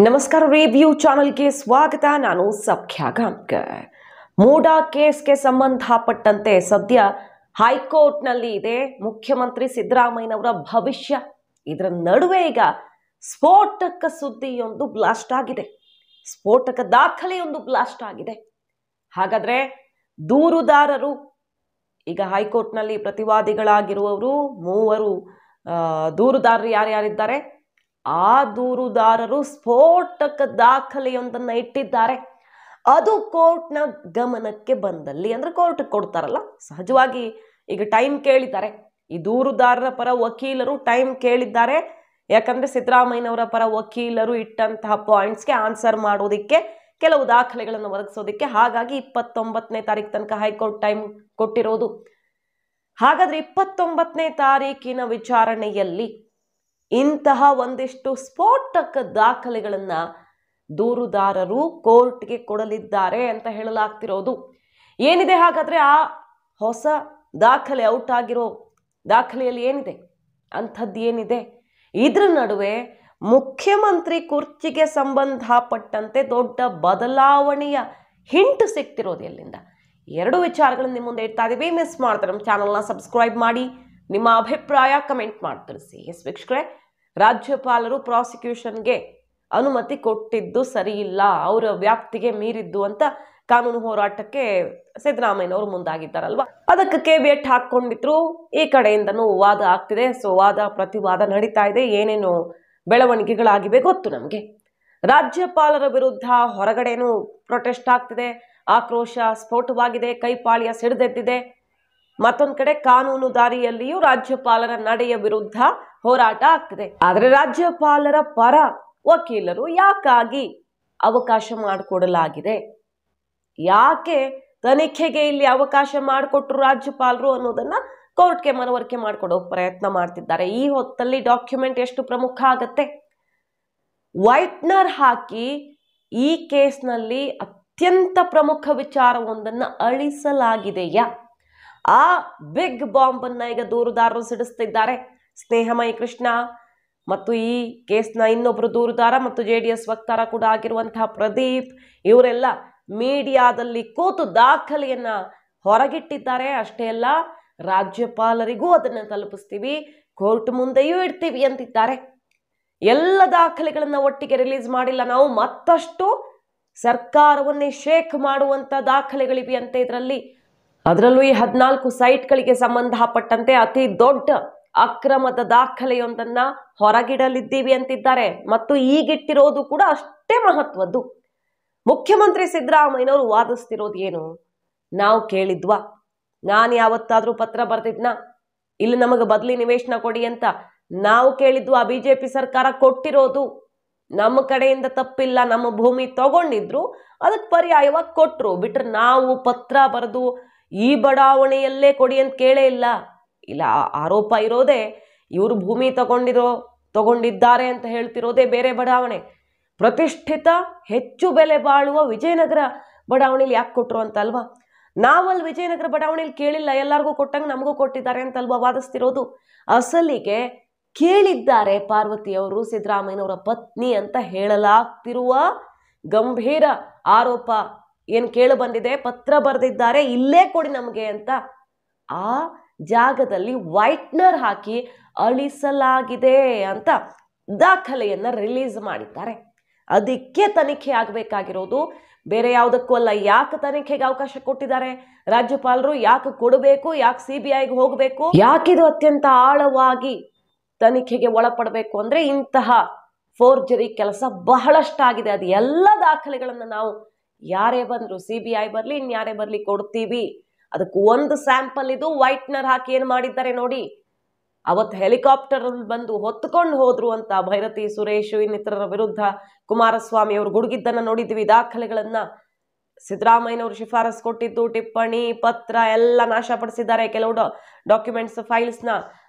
नमस्कार review channel ಗೆ ಸ್ವಾಗತ। ನಾನು ಸಖ್ಯಾ ಗಾಂವ್ಕರ್। ಮೂಡಾ ಕೇಸ್ಗೆ ಸಂಬಂಧಪಟ್ಟಂತೆ ಸದ್ಯ ಹೈಕೋರ್ಟ್ ನಲ್ಲಿ ಇದೆ ಮುಖ್ಯಮಂತ್ರಿ ಸಿದ್ದರಾಮಯ್ಯನವರ ಭವಿಷ್ಯ। ಇದರ ನಡುವೆ ಈಗ ಸ್ಫೋಟಕ ಸುದ್ದಿಯೊಂದು ಬ್ಲಾಸ್ಟ್ ಆಗಿದೆ, ಸ್ಫೋಟಕ ದಾಖಲೆಯೊಂದು ಬ್ಲಾಸ್ಟ್ ಆಗಿದೆ। ಹಾಗಾದ್ರೆ ದೂರುದಾರರು ಈಗ ಹೈಕೋರ್ಟ್ ನಲ್ಲಿ ಪ್ರತಿವಾದಿಗಳಾಗಿರುವವರು ಮೂವರು ದೂರುದಾರರು ಯಾರ್ಯಾರಿದ್ದಾರೆ, ಆ ದೂರುದಾರರು ಸ್ಫೋಟಕ ದಾಖಲೆಯೊಂದನ್ನು ಇಟ್ಟಿದ್ದಾರೆ। ಅದು ಕೋರ್ಟ್ನ ಗಮನಕ್ಕೆ ಬಂದಲ್ಲಿ, ಅಂದ್ರೆ ಕೋರ್ಟ್ ಕೊಡ್ತಾರಲ್ಲ, ಸಹಜವಾಗಿ ಈಗ ಟೈಮ್ ಕೇಳಿದ್ದಾರೆ, ಈ ದೂರುದಾರರ ಪರ ವಕೀಲರು ಟೈಮ್ ಕೇಳಿದ್ದಾರೆ। ಯಾಕಂದ್ರೆ ಸಿದ್ದರಾಮಯ್ಯನವರ ಪರ ವಕೀಲರು ಇಟ್ಟಂತಹ ಪಾಯಿಂಟ್ಸ್ಗೆ ಆನ್ಸರ್ ಮಾಡೋದಿಕ್ಕೆ, ಕೆಲವು ದಾಖಲೆಗಳನ್ನು ಒದಗಿಸೋದಿಕ್ಕೆ, ಹಾಗಾಗಿ 29ನೇ ತಾರೀಕು ತನಕ ಹೈಕೋರ್ಟ್ ಟೈಮ್ ಕೊಟ್ಟಿರೋದು। ಹಾಗಾದ್ರೆ 29ನೇ ತಾರೀಕಿನ ವಿಚಾರಣೆಯಲ್ಲಿ ಇಂತಹ ಒಂದಿಷ್ಟು ಸ್ಫೋಟಕ ದಾಖಲೆಗಳನ್ನ ದೂರುದಾರರು ಕೋರ್ಟ್ಗೆ ಕೊಡಲಿದ್ದಾರೆ ಅಂತ ಹೇಳಲಾಗ್ತಿರೋದು। ಏನಿದೆ ಹಾಗಾದ್ರೆ ಆ ಹೊಸ ದಾಖಲೆ, ಔಟ್ ಆಗಿರೋ ದಾಖಲೆಯಲ್ಲಿ ಏನಿದೆ, ಅಂಥದ್ದು ಏನಿದೆ? ಇದ್ರ ನಡುವೆ ಮುಖ್ಯಮಂತ್ರಿ ಕುರ್ಚಿಗೆ ಸಂಬಂಧಪಟ್ಟಂತೆ ದೊಡ್ಡ ಬದಲಾವಣೆಯ ಹಿಂಟ್ ಸಿಗ್ತಿರೋದು ಎಲ್ಲಿಂದ? ಎರಡು ವಿಚಾರಗಳನ್ನು ನಿಮ್ಮ ಮುಂದೆ ಇಡ್ತಾ ಇದೀವಿ, ಮಿಸ್ ಮಾಡ್ತಾರೆ ನಮ್ಮ ಚಾನಲ್ನ ಸಬ್ಸ್ಕ್ರೈಬ್ ಮಾಡಿ, ನಿಮ್ಮ ಅಭಿಪ್ರಾಯ ಕಮೆಂಟ್ ಮಾಡಿ ತಿಳಿಸಿ। ಎಸ್ ವೀಕ್ಷಕರೇ, ರಾಜ್ಯಪಾಲರು ಪ್ರಾಸಿಕ್ಯೂಷನ್ಗೆ ಅನುಮತಿ ಕೊಟ್ಟಿದ್ದು ಸರಿ ಇಲ್ಲ, ಅವರ ವ್ಯಾಪ್ತಿಗೆ ಮೀರಿದ್ದು ಅಂತ ಕಾನೂನು ಹೋರಾಟಕ್ಕೆ ಸಿದ್ದರಾಮಯ್ಯನವರು ಮುಂದಾಗಿದ್ದಾರಲ್ವಾ, ಅದಕ್ಕೆ ಕೇವಿಯಟ್ ಹಾಕೊಂಡಿದ್ರು। ಈ ಕಡೆಯಿಂದನೂ ವಾದ ಆಗ್ತಿದೆ, ಸೊ ವಾದ ಪ್ರತಿವಾದ ನಡೀತಾ ಇದೆ, ಏನೇನು ಬೆಳವಣಿಗೆಗಳಾಗಿವೆ ಗೊತ್ತು ನಮಗೆ। ರಾಜ್ಯಪಾಲರ ವಿರುದ್ಧ ಹೊರಗಡೆನೂ ಪ್ರೊಟೆಸ್ಟ್ ಆಗ್ತಿದೆ, ಆಕ್ರೋಶ ಸ್ಫೋಟವಾಗಿದೆ, ಕೈಪಾಳ್ಯ ಸಿಡಿದೆದ್ದಿದೆ। ಮತ್ತೊಂದು ಕಡೆ ಕಾನೂನು ದಾರಿಯಲ್ಲಿಯೂ ರಾಜ್ಯಪಾಲರ ನಡೆಯ ವಿರುದ್ಧ ಹೋರಾಟ ಆಗ್ತಿದೆ। ಆದರೆ ರಾಜ್ಯಪಾಲರ ಪರ ವಕೀಲರು ಯಾಕಾಗಿ ಅವಕಾಶ ಮಾಡಿಕೊಡಲಾಗಿದೆ, ಯಾಕೆ ತನಿಖೆಗೆ ಇಲ್ಲಿ ಅವಕಾಶ ಮಾಡಿಕೊಟ್ರು ರಾಜ್ಯಪಾಲರು ಅನ್ನೋದನ್ನ ಕೋರ್ಟ್ಗೆ ಮನವರಿಕೆ ಮಾಡಿಕೊಡೋ ಪ್ರಯತ್ನ ಮಾಡ್ತಿದ್ದಾರೆ। ಈ ಹೊತ್ತಲ್ಲಿ ಡಾಕ್ಯುಮೆಂಟ್ ಎಷ್ಟು ಪ್ರಮುಖ ಆಗತ್ತೆ? ವೈಟ್ನರ್ ಹಾಕಿ ಈ ಕೇಸ್ನಲ್ಲಿ ಅತ್ಯಂತ ಪ್ರಮುಖ ವಿಚಾರವೊಂದನ್ನು ಅಳಿಸಲಾಗಿದೆಯಾ? ಆ ಬಿಗ್ ಬಾಂಬ್ ಅನ್ನ ಈಗ ದೂರುದಾರರು ಸಿಡಿಸ್ತಿದ್ದಾರೆ। ಸ್ನೇಹಮಯಿ ಕೃಷ್ಣ ಮತ್ತು ಈ ಕೇಸ್ನ ಇನ್ನೊಬ್ರು ದೂರುದಾರ ಮತ್ತು JDS ವಕ್ತಾರ ಕೂಡ ಆಗಿರುವಂತಹ ಪ್ರದೀಪ್, ಇವರೆಲ್ಲ ಮೀಡಿಯಾದಲ್ಲಿ ಕೂತು ದಾಖಲೆಯನ್ನ ಹೊರಗಿಟ್ಟಿದ್ದಾರೆ। ಅಷ್ಟೇ ಅಲ್ಲ, ರಾಜ್ಯಪಾಲರಿಗೂ ಅದನ್ನ ತಲುಪಿಸ್ತೀವಿ, ಕೋರ್ಟ್ ಮುಂದೆಯೂ ಇಡ್ತೀವಿ ಅಂತಿದ್ದಾರೆ। ಎಲ್ಲ ದಾಖಲೆಗಳನ್ನ ಒಟ್ಟಿಗೆ ರಿಲೀಸ್ ಮಾಡಿಲ್ಲ ನಾವು, ಮತ್ತಷ್ಟು ಸರ್ಕಾರವನ್ನೇ ಶೇಕ್ ಮಾಡುವಂತ ದಾಖಲೆಗಳಿವೆ ಅಂತ ಇದರಲ್ಲಿ। ಅದರಲ್ಲೂ ಈ 14 ಸೈಟ್ಗಳಿಗೆ ಸಂಬಂಧಪಟ್ಟಂತೆ ಅತಿ ದೊಡ್ಡ ಅಕ್ರಮದ ದಾಖಲೆಯೊಂದನ್ನ ಹೊರಗಿಡಲಿದ್ದೀವಿ ಅಂತಿದ್ದಾರೆ, ಮತ್ತು ಈಗಿಟ್ಟಿರೋದು ಕೂಡ ಅಷ್ಟೇ ಮಹತ್ವದ್ದು। ಮುಖ್ಯಮಂತ್ರಿ ಸಿದ್ದರಾಮಯ್ಯನವರು ವಾದಿಸ್ತಿರೋದು ಏನು? ನಾವು ಕೇಳಿದ್ವಾ? ನಾನು ಯಾವತ್ತಾದ್ರೂ ಪತ್ರ ಬರ್ದಿದ್ನ ಇಲ್ಲಿ ನಮಗೆ ಬದಲಿ ನಿವೇಶನ ಕೊಡಿ ಅಂತ? ನಾವು ಕೇಳಿದ್ವಾ? BJP ಸರ್ಕಾರ ಕೊಟ್ಟಿರೋದು, ನಮ್ಮ ಕಡೆಯಿಂದ ತಪ್ಪಿಲ್ಲ, ನಮ್ಮ ಭೂಮಿ ತಗೊಂಡಿದ್ರು, ಅದಕ್ಕೆ ಪರ್ಯಾಯವಾಗಿ ಕೊಟ್ರು, ಬಿಟ್ರೆ ನಾವು ಪತ್ರ ಬರೆದು ಈ ಬಡಾವಣೆಯಲ್ಲೇ ಕೊಡಿ ಅಂತ ಕೇಳೇ ಇಲ್ಲ। ಇಲ್ಲ, ಆರೋಪ ಇರೋದೇ ಇವರು ಭೂಮಿ ತಗೊಂಡಿದ್ದಾರೆ ಅಂತ ಹೇಳ್ತಿರೋದೇ ಬೇರೆ ಬಡಾವಣೆ, ಪ್ರತಿಷ್ಠಿತ ಹೆಚ್ಚು ಬೆಲೆ ಬಾಳುವ ವಿಜಯನಗರ ಬಡಾವಣೆಯಲ್ಲಿ ಯಾಕೆ ಕೊಟ್ರು ಅಂತ ಅಲ್ವಾ? ನಾವಲ್ಲಿ ವಿಜಯನಗರ ಬಡಾವಣೆಯಲ್ಲಿ ಕೇಳಿಲ್ಲ, ಎಲ್ಲರಿಗೂ ಕೊಟ್ಟಂಗೆ ನಮಗೂ ಕೊಟ್ಟಿದ್ದಾರೆ ಅಂತ ಅಲ್ವಾ ವಾದಿಸ್ತಿರೋದು? ಅಸಲಿಗೆ ಕೇಳಿದ್ದಾರೆ ಪಾರ್ವತಿಯವರು ಸಿದ್ದರಾಮಯ್ಯನವರ ಪತ್ನಿ ಅಂತ ಹೇಳಲಾಗ್ತಿರುವ ಗಂಭೀರ ಆರೋಪ ಏನು ಕೇಳಿ ಬಂದಿದೆ, ಪತ್ರ ಬರೆದಿದ್ದಾರೆ ಇಲ್ಲೇ ಕೊಡಿ ನಮಗೆ ಅಂತ, ಆ ಜಾಗದಲ್ಲಿ ವೈಟ್ನರ್ ಹಾಕಿ ಅಳಿಸಲಾಗಿದೆ ಅಂತ ದಾಖಲೆಯನ್ನ ರಿಲೀಸ್ ಮಾಡಿದ್ದಾರೆ। ಅದಕ್ಕೆ ತನಿಖೆ ಆಗಬೇಕಾಗಿರೋದು, ಬೇರೆ ಯಾವುದಕ್ಕೂ ಅಲ್ಲ। ಯಾಕೆ ತನಿಖೆಗೆ ಅವಕಾಶ ಕೊಟ್ಟಿದ್ದಾರೆ ರಾಜ್ಯಪಾಲರು? ಯಾಕೆ ಕೊಡಬೇಕು? ಯಾಕೆ CBIಗೆ ಹೋಗಬೇಕು? ಯಾಕಿದು ಅತ್ಯಂತ ಆಳವಾಗಿ ತನಿಖೆಗೆ ಒಳಪಡಬೇಕು ಅಂದ್ರೆ, ಇಂತಹ ಫೋರ್ಜರಿ ಕೆಲಸ ಬಹಳಷ್ಟಾಗಿದೆ। ಅದು ಎಲ್ಲ ದಾಖಲೆಗಳನ್ನು ನಾವು ಯಾರೇ ಬಂದ್ರು, CBI ಬರಲಿ ಇನ್ಯಾರೇ ಬರಲಿ, ಕೊಡ್ತೀವಿ। ಅದಕ್ಕೆ ಒಂದು ಸ್ಯಾಂಪಲ್ ಇದು ವೈಟ್ನರ್ ಹಾಕಿ ಏನು ಮಾಡಿದ್ದಾರೆ ನೋಡಿ। ಅವತ್ತು ಹೆಲಿಕಾಪ್ಟರ್ ಬಂದು ಹೊತ್ಕೊಂಡು ಹೋದ್ರು ಅಂತ ಭೈರತಿ ಸುರೇಶ್ ಇನ್ನಿತರರ ವಿರುದ್ಧ ಕುಮಾರಸ್ವಾಮಿ ಅವರು ಗುಡುಗಿದ್ದನ್ನ ನೋಡಿದ್ವಿ। ದಾಖಲೆಗಳನ್ನ ಸಿದ್ದರಾಮಯ್ಯನವರು ಶಿಫಾರಸ್ ಕೊಟ್ಟಿದ್ದು, ಟಿಪ್ಪಣಿ ಪತ್ರ ಎಲ್ಲ ನಾಶಪಡಿಸಿದ್ದಾರೆ, ಕೆಲವು ಡಾಕ್ಯುಮೆಂಟ್ಸ್ ಫೈಲ್ಸ್ನ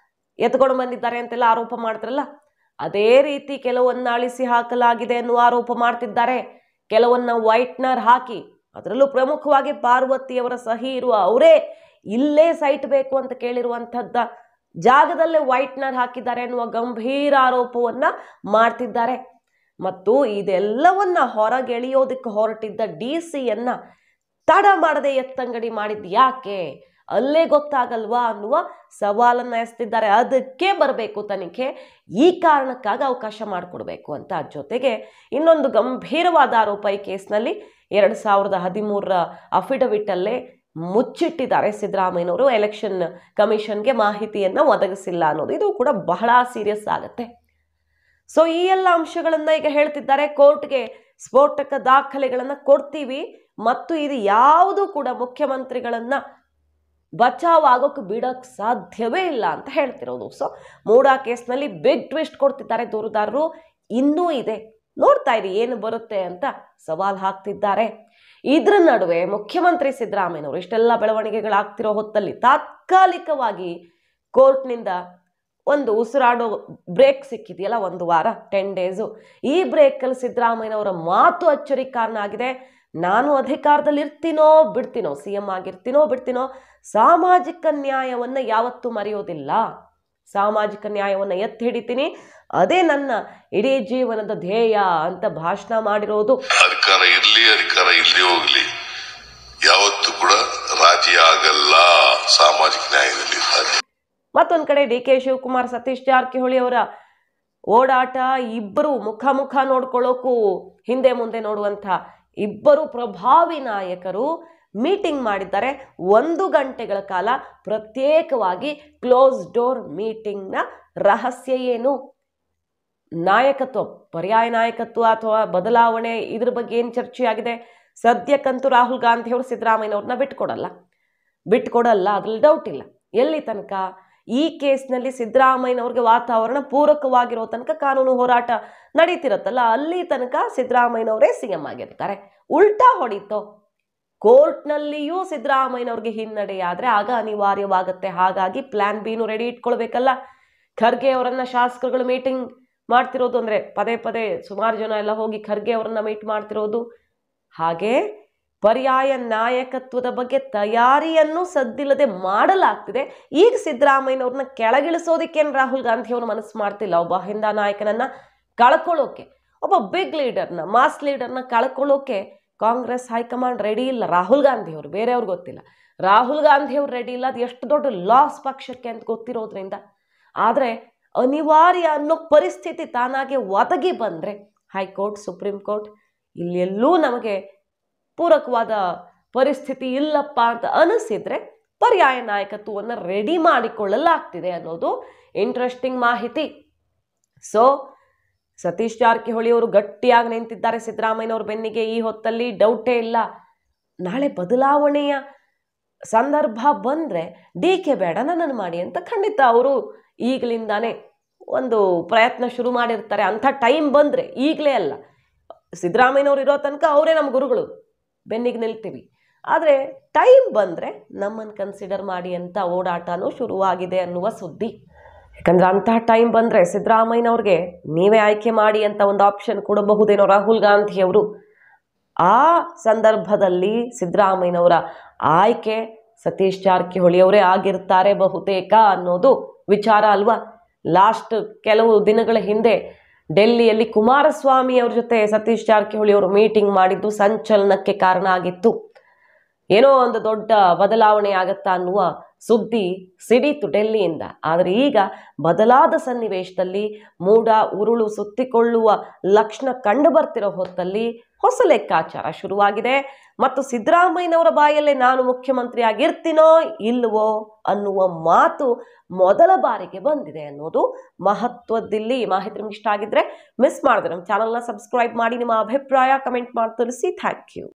ಎತ್ಕೊಂಡು ಬಂದಿದ್ದಾರೆ ಅಂತೆಲ್ಲ ಆರೋಪ ಮಾಡ್ತಾರಲ್ಲ, ಅದೇ ರೀತಿ ಕೆಲವನ್ನ ಅಳಿಸಿ ಹಾಕಲಾಗಿದೆ ಅನ್ನುವ ಆರೋಪ ಮಾಡ್ತಿದ್ದಾರೆ। ಕೆಲವನ್ನ ವೈಟ್ನರ್ ಹಾಕಿ, ಅದರಲ್ಲೂ ಪ್ರಮುಖವಾಗಿ ಪಾರ್ವತಿಯವರ ಸಹಿ ಇರುವ, ಅವರೇ ಇಲ್ಲೇ ಸೈಟ್ ಬೇಕು ಅಂತ ಕೇಳಿರುವಂಥದ್ದ ಜಾಗದಲ್ಲೇ ವೈಟ್ನರ್ ಹಾಕಿದ್ದಾರೆ ಅನ್ನುವ ಗಂಭೀರ ಆರೋಪವನ್ನ ಮಾಡ್ತಿದ್ದಾರೆ। ಮತ್ತು ಇದೆಲ್ಲವನ್ನ ಹೊರಗೆಳೆಯೋದಕ್ಕೆ ಹೊರಟಿದ್ದ DC ತಡ ಮಾಡದೆ ಎತ್ತಂಗಡಿ ಮಾಡಿದ್ ಯಾಕೆ, ಅಲ್ಲೇ ಗೊತ್ತಾಗಲ್ವಾ ಅನ್ನುವ ಸವಾಲನ್ನ ಎಸ್ತಿದ್ದಾರೆ. ಅದಕ್ಕೆ ಬರಬೇಕು ತನಿಖೆ, ಈ ಕಾರಣಕ್ಕಾಗಿ ಅವಕಾಶ ಮಾಡಿಕೊಡ್ಬೇಕು ಅಂತ. ಜೊತೆಗೆ ಇನ್ನೊಂದು ಗಂಭೀರವಾದ ಆರೋಪ ಈ ಕೇಸ್ನಲ್ಲಿ 2013 ಅಫಿಡವಿಟ್ ಅಲ್ಲೇ ಮುಚ್ಚಿಟ್ಟಿದ್ದಾರೆ ಸಿದ್ದರಾಮಯ್ಯನವರು. ಎಲೆಕ್ಷನ್ ಕಮಿಷನ್ಗೆ ಮಾಹಿತಿಯನ್ನ ಒದಗಿಸಿಲ್ಲ ಅನ್ನೋದು, ಇದು ಕೂಡ ಬಹಳ ಸೀರಿಯಸ್ ಆಗುತ್ತೆ. ಸೊ ಈ ಎಲ್ಲ ಅಂಶಗಳನ್ನ ಈಗ ಹೇಳ್ತಿದ್ದಾರೆ. ಕೋರ್ಟ್ಗೆ ಸ್ಫೋಟಕ ದಾಖಲೆಗಳನ್ನ ಕೊಡ್ತೀವಿ ಮತ್ತು ಇದು ಯಾವುದು ಕೂಡ ಮುಖ್ಯಮಂತ್ರಿಗಳನ್ನ ಬಚಾವ್ ಆಗೋಕೆ ಬಿಡಕ್ ಸಾಧ್ಯವೇ ಇಲ್ಲ ಅಂತ ಹೇಳ್ತಿರೋದು. ಸೊ ಮೂಡಾ ಕೇಸ್ನಲ್ಲಿ ಬಿಗ್ ಟ್ವಿಸ್ಟ್ ಕೊಡ್ತಿದ್ದಾರೆ ದೂರುದಾರರು. ಇನ್ನೂ ಇದೆ, ನೋಡ್ತಾ ಇರಿ ಏನು ಬರುತ್ತೆ ಅಂತ ಸವಾಲ್ ಹಾಕ್ತಿದ್ದಾರೆ. ಇದ್ರ ನಡುವೆ ಮುಖ್ಯಮಂತ್ರಿ ಸಿದ್ದರಾಮಯ್ಯನವರು ಇಷ್ಟೆಲ್ಲ ಬೆಳವಣಿಗೆಗಳಾಗ್ತಿರೋ ಹೊತ್ತಲ್ಲಿ ತಾತ್ಕಾಲಿಕವಾಗಿ ಕೋರ್ಟ್ನಿಂದ ಒಂದು ಉಸಿರಾಡೋ ಬ್ರೇಕ್ ಸಿಕ್ಕಿದೆಯಲ್ಲ, 1 ವಾರ 10 ಡೇಸು. ಈ ಬ್ರೇಕಲ್ಲಿ ಸಿದ್ದರಾಮಯ್ಯನವರ ಮಾತು ಅಚ್ಚರಿಗೆ ಕಾರಣ ಆಗಿದೆ. ನಾನು ಅಧಿಕಾರದಲ್ಲಿ ಇರ್ತೀನೋ ಬಿಡ್ತೀನೋ, CM ಆಗಿರ್ತೀನೋ ಬಿಡ್ತೀನೋ, ಸಾಮಾಜಿಕ ನ್ಯಾಯವನ್ನು ಯಾವತ್ತೂ ಮರೆಯೋದಿಲ್ಲ, ಸಾಮಾಜಿಕ ನ್ಯಾಯವನ್ನು ಎತ್ತಿ ಹಿಡಿತೀನಿ, ಅದೇ ನನ್ನ ಇಡೀ ಜೀವನದ ಧ್ಯೇಯ ಅಂತ ಭಾಷಣ ಮಾಡಿರೋದು. ಅಧಿಕಾರ ಇರ್ಲಿ ಅಧಿಕಾರ ಇಲ್ಲದೆ ಹೋಗ್ಲಿ, ಯಾವತ್ತೂ ಕೂಡ ರಾಜಿ ಆಗಲ್ಲ ಸಾಮಾಜಿಕ ನ್ಯಾಯದಲ್ಲಿ. ಮತ್ತೊಂದ್ ಕಡೆ DK ಶಿವಕುಮಾರ್, ಸತೀಶ್ ಜಾರಕಿಹೊಳಿ ಅವರ ಓಡಾಟ, ಇಬ್ಬರು ಮುಖ ನೋಡ್ಕೊಳ್ಳೋಕು ಹಿಂದೆ ಮುಂದೆ ನೋಡುವಂಥ ಇಬ್ಬರು ಪ್ರಭಾವಿ ನಾಯಕರು ಮೀಟಿಂಗ್ ಮಾಡಿದ್ದಾರೆ. 1 ಗಂಟೆಗಳ ಕಾಲ ಪ್ರತ್ಯೇಕವಾಗಿ ಕ್ಲೋಸ್ ಡೋರ್ ಮೀಟಿಂಗ್ನ ರಹಸ್ಯ ಏನು, ನಾಯಕತ್ವ, ಪರ್ಯಾಯ ನಾಯಕತ್ವ ಅಥವಾ ಬದಲಾವಣೆ, ಇದ್ರ ಬಗ್ಗೆ ಏನು ಚರ್ಚೆ ಆಗಿದೆ. ಸದ್ಯಕ್ಕಂತೂ ರಾಹುಲ್ ಗಾಂಧಿ ಅವರು ಸಿದ್ದರಾಮಯ್ಯನವ್ರನ್ನ ಬಿಟ್ಕೊಡಲ್ಲ, ಅದ್ರಲ್ಲಿ ಡೌಟ್ ಇಲ್ಲ. ಎಲ್ಲಿ ತನಕ ಈ ಕೇಸ್ನಲ್ಲಿ ಸಿದ್ದರಾಮಯ್ಯನವ್ರಿಗೆ ವಾತಾವರಣ ಪೂರಕವಾಗಿರೋ ತನಕ ಕಾನೂನು ಹೋರಾಟ ನಡೀತಿರತ್ತಲ್ಲ, ಅಲ್ಲಿ ತನಕ ಸಿದ್ದರಾಮಯ್ಯನವರೇ CM ಆಗಿರ್ತಾರೆ. ಉಲ್ಟಾ ಹೊಡಿತೋ, ಕೋರ್ಟ್ನಲ್ಲಿಯೂ ಸಿದ್ದರಾಮಯ್ಯನವ್ರಿಗೆ ಹಿನ್ನಡೆಯಾದರೆ ಆಗ ಅನಿವಾರ್ಯವಾಗುತ್ತೆ. ಹಾಗಾಗಿ ಪ್ಲಾನ್ B ರೆಡಿ ಇಟ್ಕೊಳ್ಬೇಕಲ್ಲ. ಖರ್ಗೆ ಅವರನ್ನ ಶಾಸಕರುಗಳು ಮೀಟಿಂಗ್ ಮಾಡ್ತಿರೋದು, ಅಂದರೆ ಪದೇ ಸುಮಾರು ಜನ ಎಲ್ಲ ಹೋಗಿ ಖರ್ಗೆ ಅವರನ್ನ ಮೀಟ್ ಮಾಡ್ತಿರೋದು. ಹಾಗೆ ಪರ್ಯಾಯ ನಾಯಕತ್ವದ ಬಗ್ಗೆ ತಯಾರಿಯನ್ನು ಸದ್ದಿಲ್ಲದೆ ಮಾಡಲಾಗ್ತಿದೆ. ಈಗ ಸಿದ್ದರಾಮಯ್ಯನವ್ರನ್ನ ಕೆಳಗಿಳಿಸೋದಕ್ಕೇನು ರಾಹುಲ್ ಗಾಂಧಿ ಅವರು ಮನಸ್ಸು ಮಾಡ್ತಿಲ್ಲ. ಒಬ್ಬ ಹಿಂದ ನಾಯಕನನ್ನ ಕಳ್ಕೊಳ್ಳೋಕೆ, ಒಬ್ಬ ಬಿಗ್ ಲೀಡರ್ನ, ಮಾಸ್ ಲೀಡರ್ನ ಕಳ್ಕೊಳ್ಳೋಕೆ ಕಾಂಗ್ರೆಸ್ ಹೈಕಮಾಂಡ್ ರೆಡಿ ಇಲ್ಲ. ರಾಹುಲ್ ಗಾಂಧಿ ಅವರು, ಬೇರೆಯವ್ರಿಗೆ ಗೊತ್ತಿಲ್ಲ, ರಾಹುಲ್ ಗಾಂಧಿ ಅವ್ರು ರೆಡಿ ಇಲ್ಲ. ಅದು ಎಷ್ಟು ದೊಡ್ಡ ಲಾಸ್ ಪಕ್ಷಕ್ಕೆ ಅಂತ ಗೊತ್ತಿರೋದ್ರಿಂದ. ಆದರೆ ಅನಿವಾರ್ಯ ಅನ್ನೋ ಪರಿಸ್ಥಿತಿ ತಾನಾಗೆ ಒದಗಿ ಬಂದರೆ ಹೈಕೋರ್ಟ್, ಸುಪ್ರೀಂ ಕೋರ್ಟ್, ಇಲ್ಲೆಲ್ಲೂ ನಮಗೆ ಪೂರಕವಾದ ಪರಿಸ್ಥಿತಿ ಇಲ್ಲಪ್ಪ ಅಂತ ಅನಿಸಿದ್ರೆ ಪರ್ಯಾಯ ನಾಯಕತ್ವವನ್ನು ರೆಡಿ ಮಾಡಿಕೊಳ್ಳಲಾಗ್ತಿದೆ ಅನ್ನೋದು ಇಂಟ್ರೆಸ್ಟಿಂಗ್ ಮಾಹಿತಿ. ಸೊ ಸತೀಶ್ ಜಾರಕಿಹೊಳಿ ಅವರು ಗಟ್ಟಿಯಾಗಿ ನಿಂತಿದ್ದಾರೆ ಸಿದ್ದರಾಮಯ್ಯನವ್ರ ಬೆನ್ನಿಗೆ. ಈ ಹೊತ್ತಲ್ಲಿ ಡೌಟೇ ಇಲ್ಲ. ನಾಳೆ ಬದಲಾವಣೆಯ ಸಂದರ್ಭ ಬಂದರೆ DK ಬೇಡ, ನನ್ನನ್ನು ಮಾಡಿ ಅಂತ ಖಂಡಿತ ಅವರು ಈಗಲಿಂದಾನೇ ಒಂದು ಪ್ರಯತ್ನ ಶುರು ಮಾಡಿರ್ತಾರೆ. ಅಂಥ ಟೈಮ್ ಬಂದರೆ, ಈಗಲೇ ಅಲ್ಲ, ಸಿದ್ದರಾಮಯ್ಯನವ್ರು ಇರೋ ತನಕ ಅವರೇ ನಮ್ಮ ಗುರುಗಳು, ಬೆನ್ನಿಗೆ ನಿಲ್ತೀವಿ. ಆದರೆ ಟೈಮ್ ಬಂದರೆ ನಮ್ಮನ್ನು ಕನ್ಸಿಡರ್ ಮಾಡಿ ಅಂತ ಓಡಾಟನೂ ಶುರುವಾಗಿದೆ ಅನ್ನುವ ಸುದ್ದಿ. ಯಾಕಂದ್ರೆ ಅಂಥ ಟೈಮ್ ಬಂದರೆ ಸಿದ್ದರಾಮಯ್ಯನವ್ರಿಗೆ ನೀವೇ ಆಯ್ಕೆ ಮಾಡಿ ಅಂತ ಒಂದು ಆಪ್ಷನ್ ಕೊಡಬಹುದೇನೋ ರಾಹುಲ್ ಗಾಂಧಿ ಅವರು. ಆ ಸಂದರ್ಭದಲ್ಲಿ ಸಿದ್ದರಾಮಯ್ಯನವರ ಆಯ್ಕೆ ಸತೀಶ್ ಜಾರಕಿಹೊಳಿ ಅವರೇ ಆಗಿರ್ತಾರೆ ಬಹುತೇಕ ಅನ್ನೋದು ವಿಚಾರ ಅಲ್ವಾ. ಲಾಸ್ಟ್ ಕೆಲವು ದಿನಗಳ ಹಿಂದೆ ಡೆಲ್ಲಿಯಲ್ಲಿ ಕುಮಾರಸ್ವಾಮಿ ಅವ್ರ ಜೊತೆ ಸತೀಶ್ ಜಾರಕಿಹೊಳಿ ಅವರು ಮೀಟಿಂಗ್ ಮಾಡಿದ್ದು ಸಂಚಲನಕ್ಕೆ ಕಾರಣ ಆಗಿತ್ತು. ಏನೋ ಒಂದು ದೊಡ್ಡ ಬದಲಾವಣೆ ಆಗತ್ತಾ ಅನ್ನುವ ಸುದ್ದಿ ಸಿಡೀತು ಡೆಲ್ಲಿಯಿಂದ. ಆದರೆ ಈಗ ಬದಲಾದ ಸನ್ನಿವೇಶದಲ್ಲಿ ಮೂಡ ಉರುಳು ಸುತ್ತಿಕೊಳ್ಳುವ ಲಕ್ಷಣ ಕಂಡು ಬರ್ತಿರೋ ಹೊತ್ತಲ್ಲಿ ಹೊಸ ಲೆಕ್ಕಾಚಾರ ಶುರುವಾಗಿದೆ. ಮತ್ತು ಸಿದ್ದರಾಮಯ್ಯನವರ ಬಾಯಲ್ಲೇ ನಾನು ಮುಖ್ಯಮಂತ್ರಿ ಆಗಿರ್ತೀನೋ ಇಲ್ವೋ ಅನ್ನುವ ಮಾತು ಮೊದಲ ಬಾರಿಗೆ ಬಂದಿದೆ ಅನ್ನೋದು ಮಹತ್ವದಿಲ್ಲಿ. ಮಾಹಿತಿ ನಿಮ್ಗೆ ಇಷ್ಟ ಆಗಿದ್ರೆ ಮಿಸ್ ಮಾಡಿದ್ರೆ ನಮ್ಮ ಚಾನಲ್ನ ಸಬ್ಸ್ಕ್ರೈಬ್ ಮಾಡಿ, ನಿಮ್ಮ ಅಭಿಪ್ರಾಯ ಕಮೆಂಟ್ ಮಾಡಿ ತಿಳಿಸಿ. Thank you.